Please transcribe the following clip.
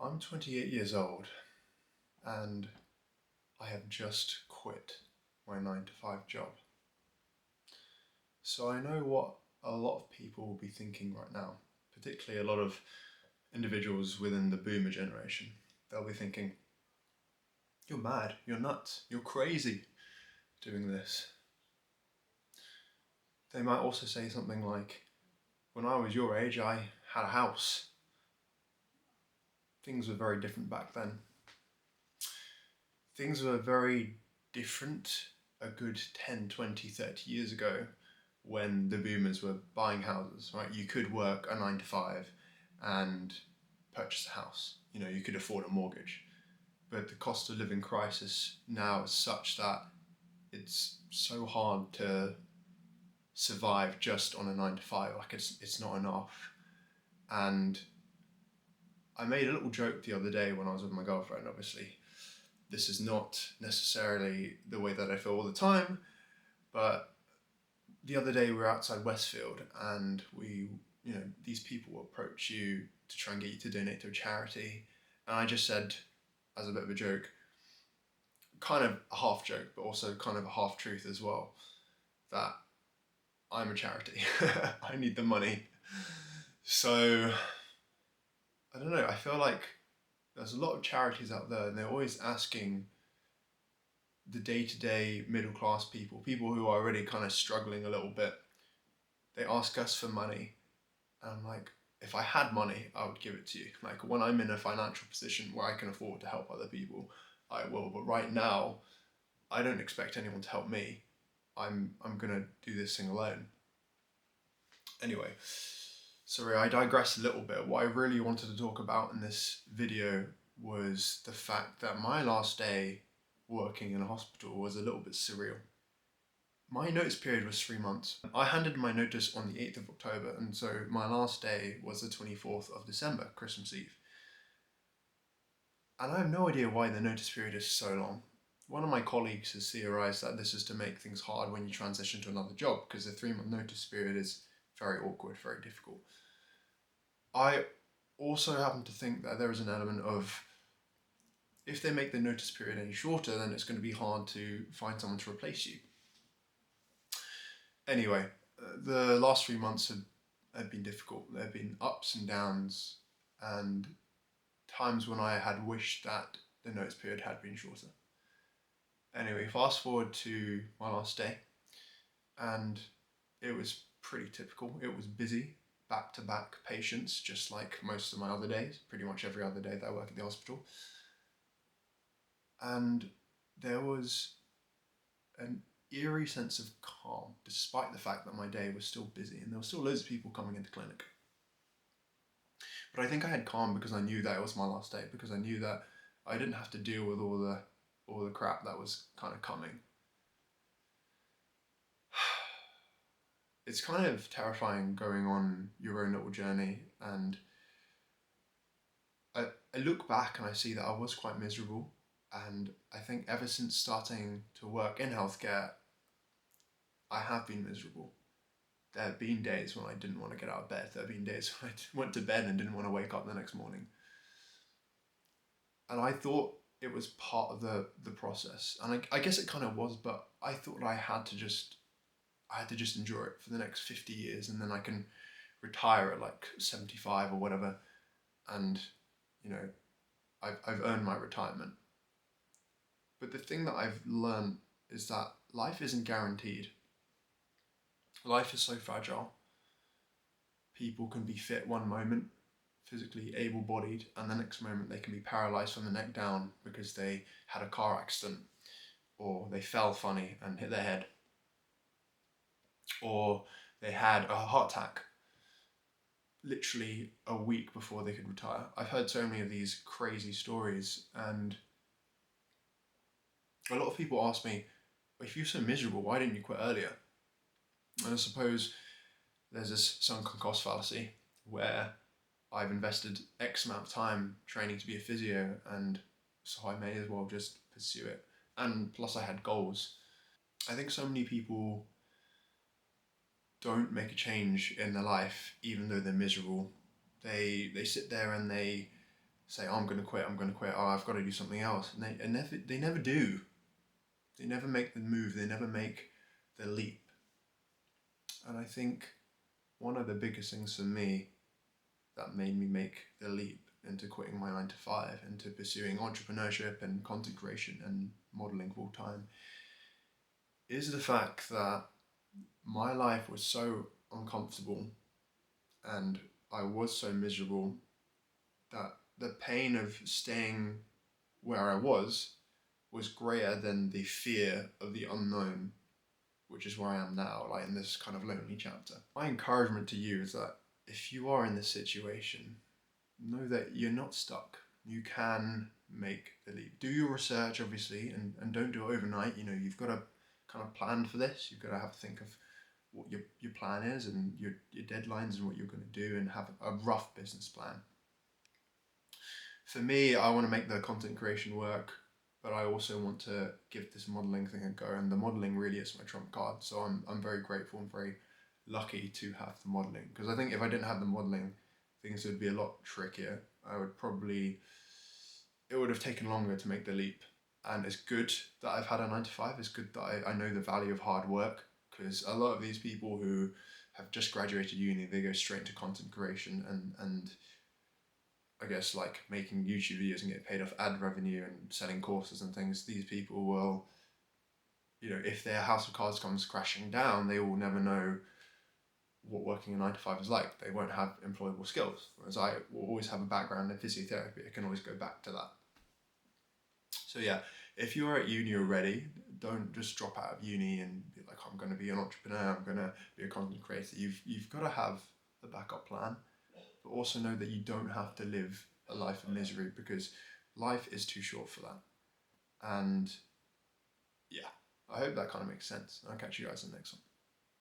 I'm 28 years old and I have just quit my 9 to 5 job. So I know what a lot of people will be thinking right now, particularly a lot of individuals within the boomer generation. They'll be thinking, you're mad, you're nuts, you're crazy doing this. They might also say something like, when I was your age, I had a house. Things were very different back then. Things were very different a good 10, 20, 30 years ago when the boomers were buying houses, right? You could work a 9 to 5 and purchase a house. You could afford a mortgage. But the cost of living crisis now is such that it's so hard to survive just on a 9 to 5. Like it's not enough. And I made a little joke the other day when I was with my girlfriend, obviously. This is not necessarily the way that I feel all the time, but the other day we were outside Westfield and these people approach you to try and get you to donate to a charity. And I just said, as a bit of a joke, kind of a half joke, but also kind of a half truth as well, that I'm a charity. I need the money. So, I don't know, I feel like there's a lot of charities out there and they're always asking the day-to-day middle-class people who are already kind of struggling a little bit. They ask us for money, and I'm like, if I had money, I would give it to you. Like when I'm in a financial position where I can afford to help other people, I will. But right now, I don't expect anyone to help me. I'm gonna do this thing alone. Anyway, sorry, I digress a little bit. What I really wanted to talk about in this video was the fact that my last day working in a hospital was a little bit surreal. My notice period was 3 months. I handed my notice on the 8th of October, and so my last day was the 24th of December, Christmas Eve. And I have no idea why the notice period is so long. One of my colleagues has theorized that this is to make things hard when you transition to another job, because the 3 month notice period is very awkward, very difficult. I also happen to think that there is an element of, if they make the notice period any shorter, then it's going to be hard to find someone to replace you. Anyway, the last 3 months have been difficult. There have been ups and downs, and times when I had wished that the notice period had been shorter. Anyway, fast forward to my last day, and it was pretty typical. It was busy, back-to-back patients, just like most of my other days, pretty much every other day that I work at the hospital. And there was an eerie sense of calm, despite the fact that my day was still busy and there were still loads of people coming into clinic. But I think I had calm because I knew that it was my last day, because I knew that I didn't have to deal with all the crap that was kind of coming. It's kind of terrifying going on your own little journey, and I look back and I see that I was quite miserable, and I think ever since starting to work in healthcare, I have been miserable. There have been days when I didn't want to get out of bed. There have been days when I went to bed and didn't want to wake up the next morning. And I thought it was part of the process. And I guess it kind of was, but I thought I had to just endure it for the next 50 years and then I can retire at like 75 or whatever. And, I've earned my retirement. But the thing that I've learned is that life isn't guaranteed. Life is so fragile. People can be fit one moment, physically able-bodied, and the next moment they can be paralyzed from the neck down because they had a car accident, or they fell funny and hit their head, or they had a heart attack literally a week before they could retire. I've heard so many of these crazy stories, and a lot of people ask me, if you're so miserable, why didn't you quit earlier? And I suppose there's this sunken cost fallacy where I've invested X amount of time training to be a physio, and so I may as well just pursue it. And plus I had goals. I think so many people don't make a change in their life even though they're miserable. They sit there and they say, oh, I'm going to quit, oh, I've got to do something else. And they never do. They never make the move, they never make the leap. And I think one of the biggest things for me that made me make the leap into quitting my 9 to 5, into pursuing entrepreneurship and content creation and modeling full time, is the fact that my life was so uncomfortable and I was so miserable that the pain of staying where I was greater than the fear of the unknown, which is where I am now, like in this kind of lonely chapter. My encouragement to you is that if you are in this situation, know that you're not stuck. You can make the leap. Do your research, obviously, and don't do it overnight. You know, you've got to kind of plan for this. You've got to have to think of what your plan is and your deadlines and what you're going to do, and have a rough business plan. For me, I want to make the content creation work, but I also want to give this modeling thing a go, and the modeling really is my trump card. So I'm very grateful and very lucky to have the modeling, because I think if I didn't have the modeling, things would be a lot trickier. It would have taken longer to make the leap. And it's good that I've had a 9 to 5. It's good that I know the value of hard work, because a lot of these people who have just graduated uni, they go straight into content creation and I guess like making YouTube videos and getting paid off ad revenue and selling courses and things. These people will, you know, if their house of cards comes crashing down, they will never know what working a 9 to 5 is like. They won't have employable skills. Whereas I will always have a background in physiotherapy. I can always go back to that. So yeah, if you're at uni already, don't just drop out of uni and be like, I'm going to be an entrepreneur, I'm going to be a content creator. You've got to have the backup plan, but also know that you don't have to live a life of misery, because life is too short for that. And yeah, I hope that kind of makes sense. I'll catch you guys in the next one.